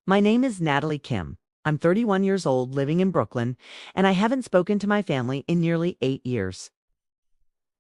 My name is Natalie Kim. I'm 31 years old, living in Brooklyn, and I haven't spoken to my family in nearly 8 years.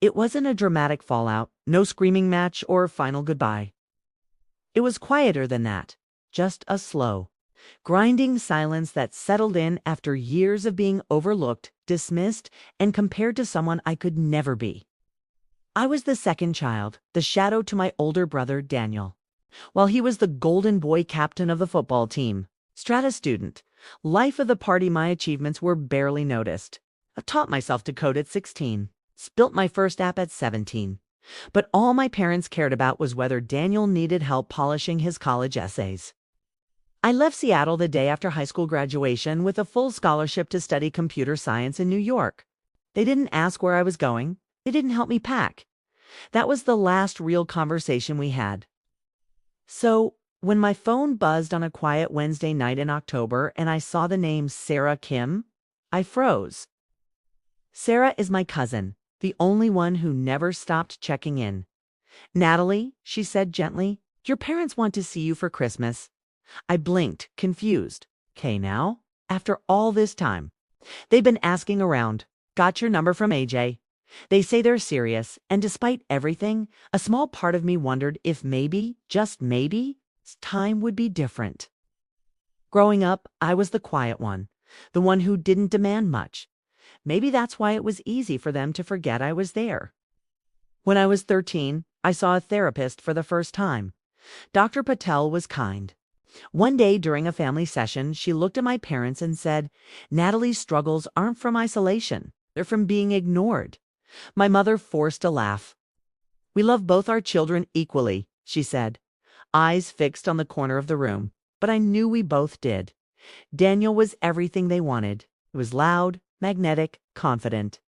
It wasn't a dramatic fallout, no screaming match or final goodbye. It was quieter than that, just a slow, grinding silence that settled in after years of being overlooked, dismissed, and compared to someone I could never be. I was the second child, the shadow to my older brother, Daniel. While he was the golden boy captain of the football team, strata student, life of the party, my achievements were barely noticed. I taught myself to code at 16, built my first app at 17. But all my parents cared about was whether Daniel needed help polishing his college essays. I left Seattle the day after high school graduation with a full scholarship to study computer science in New York. They didn't ask where I was going. They didn't help me pack. That was the last real conversation we had. So, when my phone buzzed on a quiet Wednesday night in October and I saw the name Sarah Kim, I froze. Sarah is my cousin, the only one who never stopped checking in. "Natalie," she said gently, "your parents want to see you for Christmas." I blinked, confused. "'Kay now? After all this time?" "They've been asking around. Got your number from AJ. They say they're serious, and despite everything, a small part of me wondered if maybe, just maybe, time would be different." Growing up, I was the quiet one, the one who didn't demand much. Maybe that's why it was easy for them to forget I was there. When I was 13, I saw a therapist for the first time. Dr. Patel was kind. One day during a family session, she looked at my parents and said, "Natalie's struggles aren't from isolation. They're from being ignored." My mother forced a laugh. "We love both our children equally," she said, eyes fixed on the corner of the room, but I knew we both did. Daniel was everything they wanted. He was loud, magnetic, confident.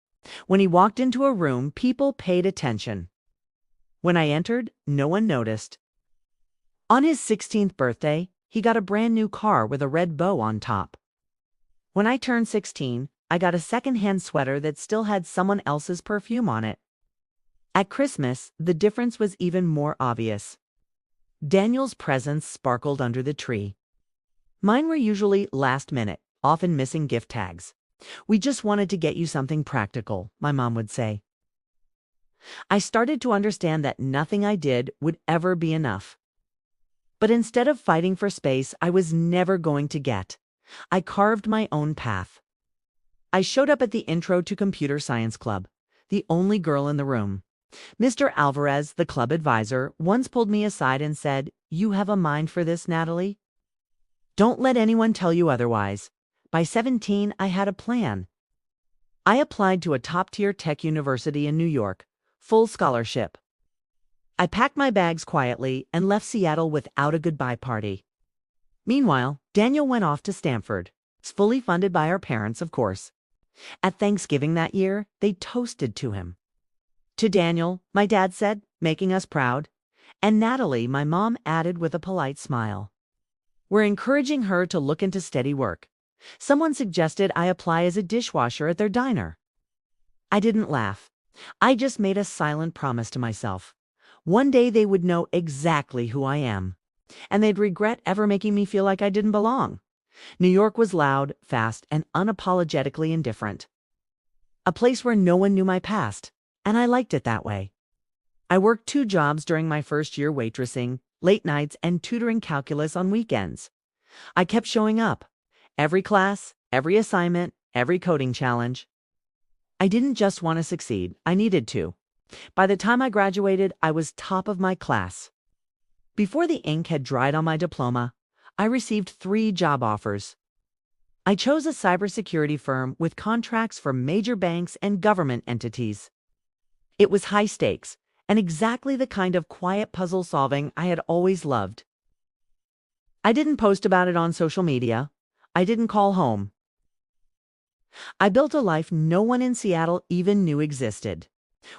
When he walked into a room, people paid attention. When I entered, no one noticed. On his 16th birthday, he got a brand new car with a red bow on top. When I turned 16, I got a second-hand sweater that still had someone else's perfume on it. At Christmas, the difference was even more obvious. Daniel's presents sparkled under the tree. Mine were usually last minute, often missing gift tags. "We just wanted to get you something practical," my mom would say. I started to understand that nothing I did would ever be enough. But instead of fighting for space I was never going to get, I carved my own path. I showed up at the Intro to Computer Science Club, the only girl in the room. Mr. Alvarez, the club advisor, once pulled me aside and said, "You have a mind for this, Natalie. Don't let anyone tell you otherwise." By 17, I had a plan. I applied to a top-tier tech university in New York, full scholarship. I packed my bags quietly and left Seattle without a goodbye party. Meanwhile, Daniel went off to Stanford, fully funded by our parents, of course. At Thanksgiving that year, they toasted to him. "To Daniel," my dad said, making us proud. "And Natalie," my mom added with a polite smile. "We're encouraging her to look into steady work." Someone suggested I apply as a dishwasher at their diner. I didn't laugh. I just made a silent promise to myself. One day they would know exactly who I am, and they'd regret ever making me feel like I didn't belong. New York was loud, fast, and unapologetically indifferent. A place where no one knew my past, and I liked it that way. I worked 2 jobs during my first year, waitressing, late nights, and tutoring calculus on weekends. I kept showing up. Every class, every assignment, every coding challenge. I didn't just want to succeed, I needed to. By the time I graduated, I was top of my class. Before the ink had dried on my diploma, I received 3 job offers. I chose a cybersecurity firm with contracts for major banks and government entities. It was high stakes, and exactly the kind of quiet puzzle solving I had always loved. I didn't post about it on social media. I didn't call home. I built a life no one in Seattle even knew existed.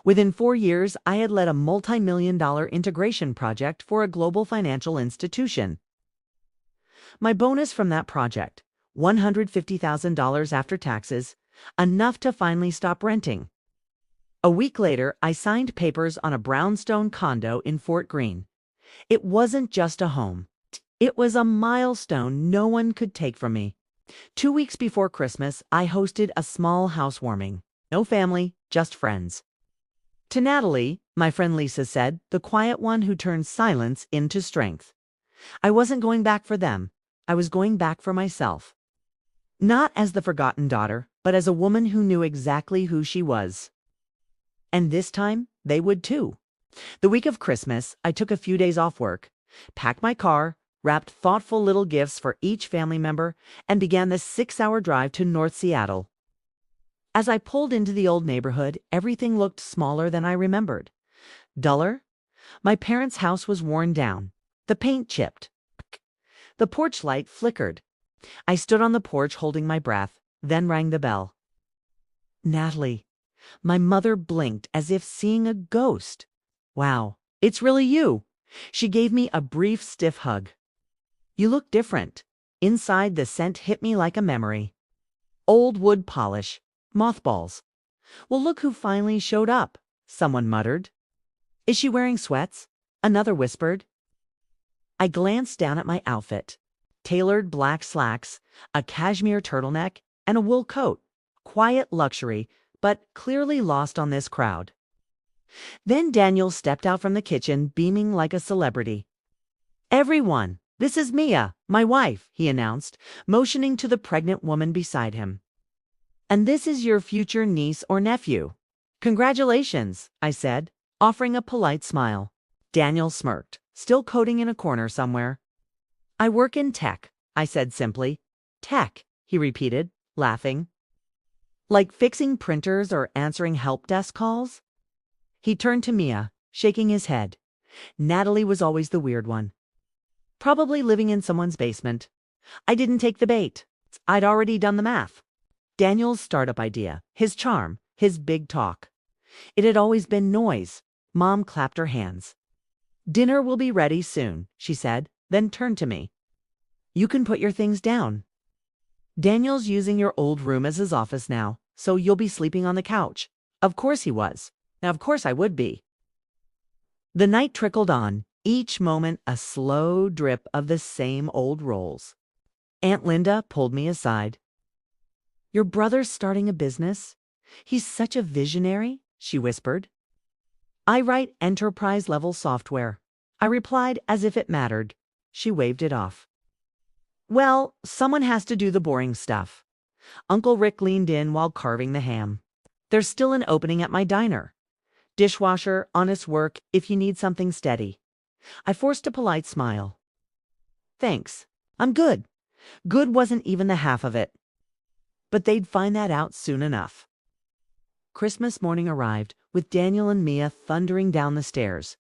Within 4 years, I had led a multi-million-dollar integration project for a global financial institution. My bonus from that project, $150,000 after taxes, enough to finally stop renting. A week later, I signed papers on a brownstone condo in Fort Greene. It wasn't just a home. It was a milestone no one could take from me. 2 weeks before Christmas, I hosted a small housewarming. No family, just friends. To Natalie, my friend Lisa said, the quiet one who turned silence into strength. I wasn't going back for them. I was going back for myself. Not as the forgotten daughter, but as a woman who knew exactly who she was. And this time, they would too. The week of Christmas, I took a few days off work, packed my car, wrapped thoughtful little gifts for each family member, and began the 6-hour drive to North Seattle. As I pulled into the old neighborhood, everything looked smaller than I remembered. Duller. My parents' house was worn down. The paint chipped. The porch light flickered. I stood on the porch holding my breath, then rang the bell. Natalie. My mother blinked as if seeing a ghost. Wow, it's really you. She gave me a brief, stiff hug. You look different. Inside, the scent hit me like a memory. Old wood polish. Mothballs. Well, look who finally showed up, someone muttered. Is she wearing sweats? Another whispered. I glanced down at my outfit. Tailored black slacks, a cashmere turtleneck, and a wool coat. Quiet luxury, but clearly lost on this crowd. Then Daniel stepped out from the kitchen, beaming like a celebrity. Everyone, this is Mia, my wife, he announced, motioning to the pregnant woman beside him. And this is your future niece or nephew. Congratulations, I said, offering a polite smile. Daniel smirked, still coding in a corner somewhere. I work in tech, I said simply. Tech, he repeated, laughing. Like fixing printers or answering help desk calls? He turned to Mia, shaking his head. Natalie was always the weird one. Probably living in someone's basement. I didn't take the bait. I'd already done the math. Daniel's startup idea, his charm, his big talk. It had always been noise. Mom clapped her hands. Dinner will be ready soon, she said, then turned to me. You can put your things down. Daniel's using your old room as his office now, so you'll be sleeping on the couch. Of course he was. Now, of course I would be. The night trickled on, each moment a slow drip of the same old roles. Aunt Linda pulled me aside. Your brother's starting a business? He's such a visionary, she whispered. I write enterprise-level software, I replied as if it mattered. She waved it off. Well, someone has to do the boring stuff. Uncle Rick leaned in while carving the ham. There's still an opening at my diner. Dishwasher, honest work, if you need something steady. I forced a polite smile. Thanks. I'm good. Good wasn't even the half of it. But they'd find that out soon enough. Christmas morning arrived, with Daniel and Mia thundering down the stairs.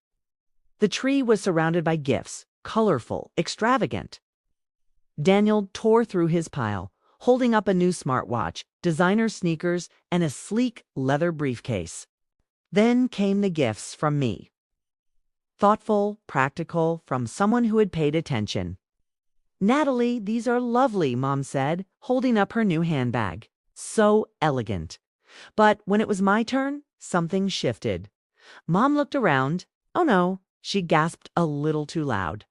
The tree was surrounded by gifts, colorful, extravagant. Daniel tore through his pile, holding up a new smartwatch, designer sneakers, and a sleek leather briefcase. Then came the gifts from me. Thoughtful, practical, from someone who had paid attention. Natalie, these are lovely, Mom said, holding up her new handbag. So elegant. But when it was my turn, something shifted. Mom looked around. Oh no, she gasped a little too loud.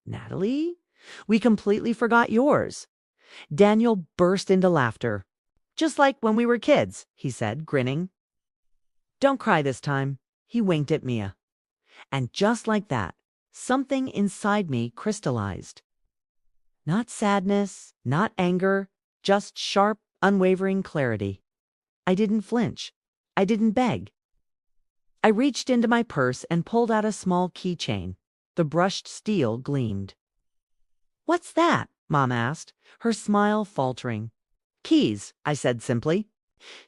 Natalie, we completely forgot yours. Daniel burst into laughter. Just like when we were kids, he said, grinning. Don't cry this time, he winked at Mia. And just like that, something inside me crystallized. Not sadness, not anger, just sharp, unwavering clarity. I didn't flinch. I didn't beg. I reached into my purse and pulled out a small keychain. The brushed steel gleamed. What's that? Mom asked, her smile faltering. Keys, I said simply.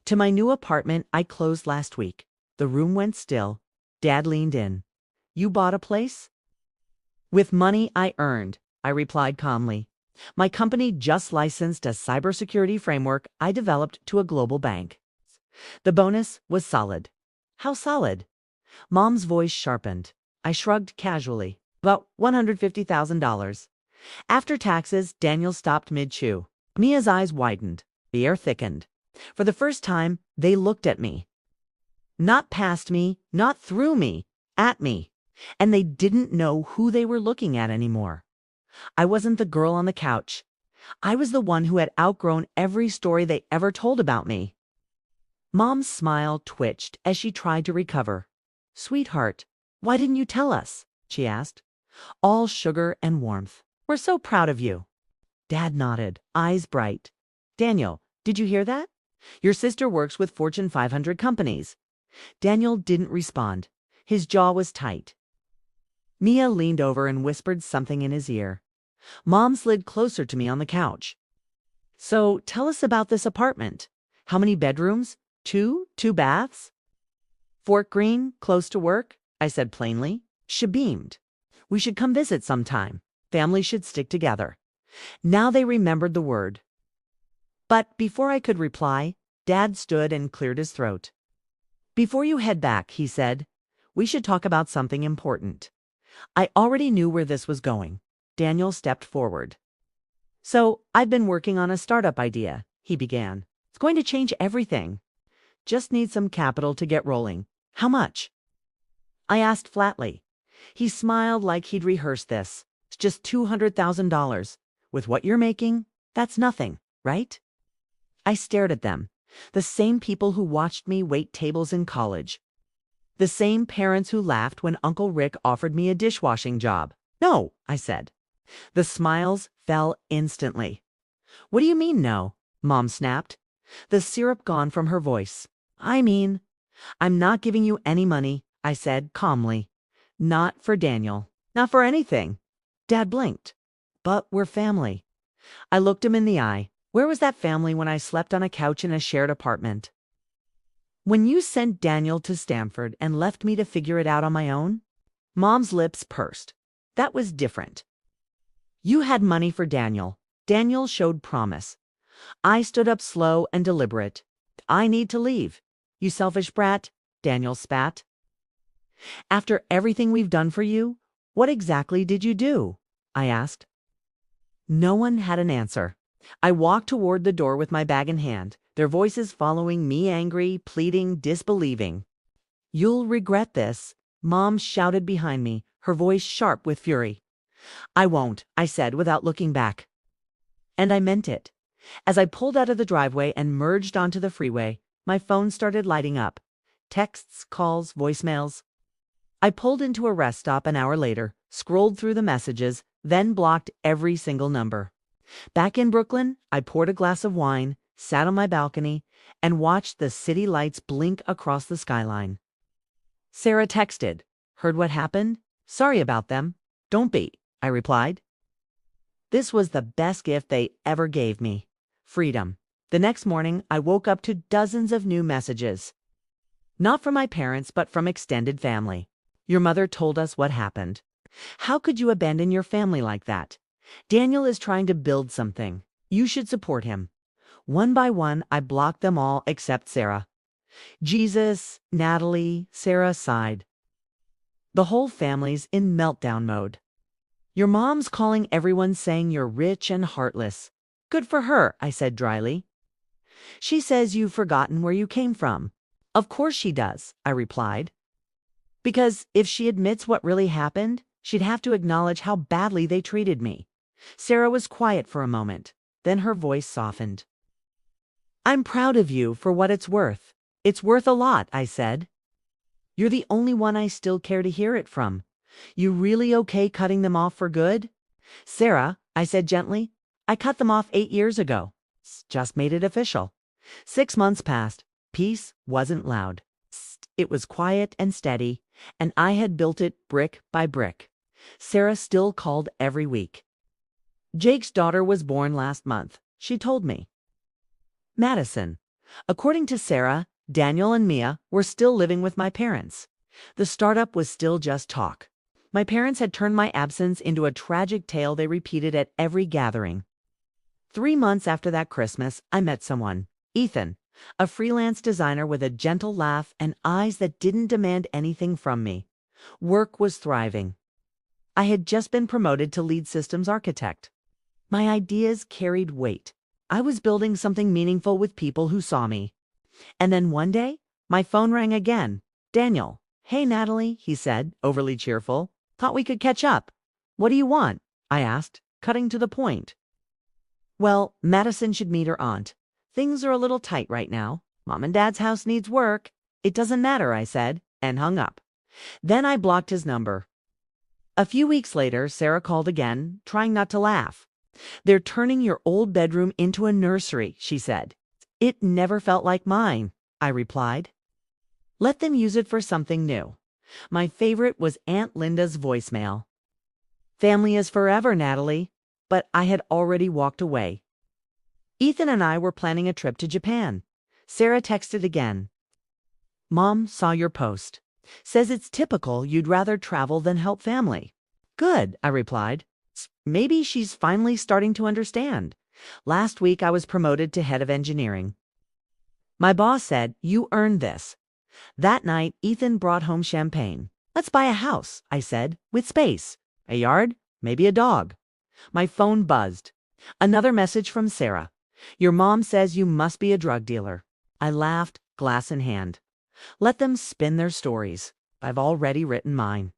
To my new apartment I closed last week. The room went still. Dad leaned in. You bought a place? With money I earned, I replied calmly. My company just licensed a cybersecurity framework I developed to a global bank. The bonus was solid. How solid? Mom's voice sharpened. I shrugged casually. About $150,000. After taxes, Daniel stopped mid-chew. Mia's eyes widened. The air thickened. For the first time, they looked at me. Not past me, not through me, at me. And they didn't know who they were looking at anymore. I wasn't the girl on the couch. I was the one who had outgrown every story they ever told about me. Mom's smile twitched as she tried to recover. "Sweetheart, why didn't you tell us?" she asked. All sugar and warmth. "We're so proud of you." Dad nodded, eyes bright. "Daniel, did you hear that? Your sister works with Fortune 500 companies." Daniel didn't respond. His jaw was tight. Mia leaned over and whispered something in his ear. Mom slid closer to me on the couch. "So tell us about this apartment. How many bedrooms? Two baths?" "Fort Greene, close to work," I said plainly. She beamed. "We should come visit sometime. Families should stick together." Now they remembered the word. But before I could reply, Dad stood and cleared his throat. "Before you head back," he said, "we should talk about something important." I already knew where this was going. Daniel stepped forward. "So, I've been working on a startup idea," he began. "It's going to change everything. Just need some capital to get rolling. How much?" I asked flatly. He smiled like he'd rehearsed this. "It's just $200,000. With what you're making, that's nothing, right?" I stared at them. The same people who watched me wait tables in college. The same parents who laughed when Uncle Rick offered me a dishwashing job. "No," I said. The smiles fell instantly. "What do you mean, no?" Mom snapped. The syrup gone from her voice. "I mean, I'm not giving you any money," I said calmly. "Not for Daniel. Not for anything." Dad blinked. "But we're family." I looked him in the eye. Where was that family when I slept on a couch in a shared apartment? "When you sent Daniel to Stanford and left me to figure it out on my own?" Mom's lips pursed. "That was different. You had money for Daniel. Daniel showed promise. I stood up slow and deliberate. I need to leave." "You selfish brat," Daniel spat. "After everything we've done for you, what exactly did you do?" I asked. No one had an answer. I walked toward the door with my bag in hand, their voices following me, angry, pleading, disbelieving. "You'll regret this," Mom shouted behind me, her voice sharp with fury. "I won't," I said without looking back. And I meant it. As I pulled out of the driveway and merged onto the freeway, my phone started lighting up. Texts, calls, voicemails. I pulled into a rest stop an hour later, scrolled through the messages, then blocked every single number. Back in Brooklyn, I poured a glass of wine, sat on my balcony, and watched the city lights blink across the skyline. Sarah texted. "Heard what happened? Sorry about them." "Don't be," I replied. This was the best gift they ever gave me. Freedom. The next morning, I woke up to dozens of new messages. Not from my parents, but from extended family. "Your mother told us what happened. How could you abandon your family like that? Daniel is trying to build something. You should support him." One by one, I blocked them all except Sarah. "Jesus, Natalie," Sarah sighed. "The whole family's in meltdown mode. Your mom's calling everyone saying you're rich and heartless." "Good for her," I said dryly. "She says you've forgotten where you came from." "Of course she does," I replied. "Because if she admits what really happened, she'd have to acknowledge how badly they treated me." Sarah was quiet for a moment. Then her voice softened. "I'm proud of you for what it's worth." "It's worth a lot," I said. "You're the only one I still care to hear it from. You really okay cutting them off for good?" "Sarah," I said gently, "I cut them off 8 years ago. Just made it official." 6 months passed. Peace wasn't loud. It was quiet and steady, and I had built it brick by brick. Sarah still called every week. "Jake's daughter was born last month," she told me. Madison. According to Sarah, Daniel and Mia were still living with my parents. The startup was still just talk. My parents had turned my absence into a tragic tale they repeated at every gathering. 3 months after that Christmas, I met someone, Ethan, a freelance designer with a gentle laugh and eyes that didn't demand anything from me. Work was thriving. I had just been promoted to lead systems architect. My ideas carried weight. I was building something meaningful with people who saw me. And then one day, my phone rang again. "Daniel." "Hey, Natalie," he said, overly cheerful. "Thought we could catch up." "What do you want?" I asked, cutting to the point. Well, Madison should meet her aunt. Things are a little tight right now. Mom and Dad's house needs work. It doesn't matter, I said, and hung up. Then I blocked his number. A few weeks later, Sarah called again, trying not to laugh. They're turning your old bedroom into a nursery, she said. It never felt like mine, I replied. Let them use it for something new. My favorite was Aunt Linda's voicemail. Family is forever, Natalie. But I had already walked away. Ethan and I were planning a trip to Japan. Sarah texted again. Mom saw your post. Says it's typical you'd rather travel than help family. Good, I replied. Maybe she's finally starting to understand. Last week I was promoted to head of engineering. My boss said, you earned this. That night, Ethan brought home champagne. Let's buy a house, I said, with space. A yard, maybe a dog. My phone buzzed. Another message from Sarah. Your mom says you must be a drug dealer. I laughed, glass in hand. Let them spin their stories. I've already written mine.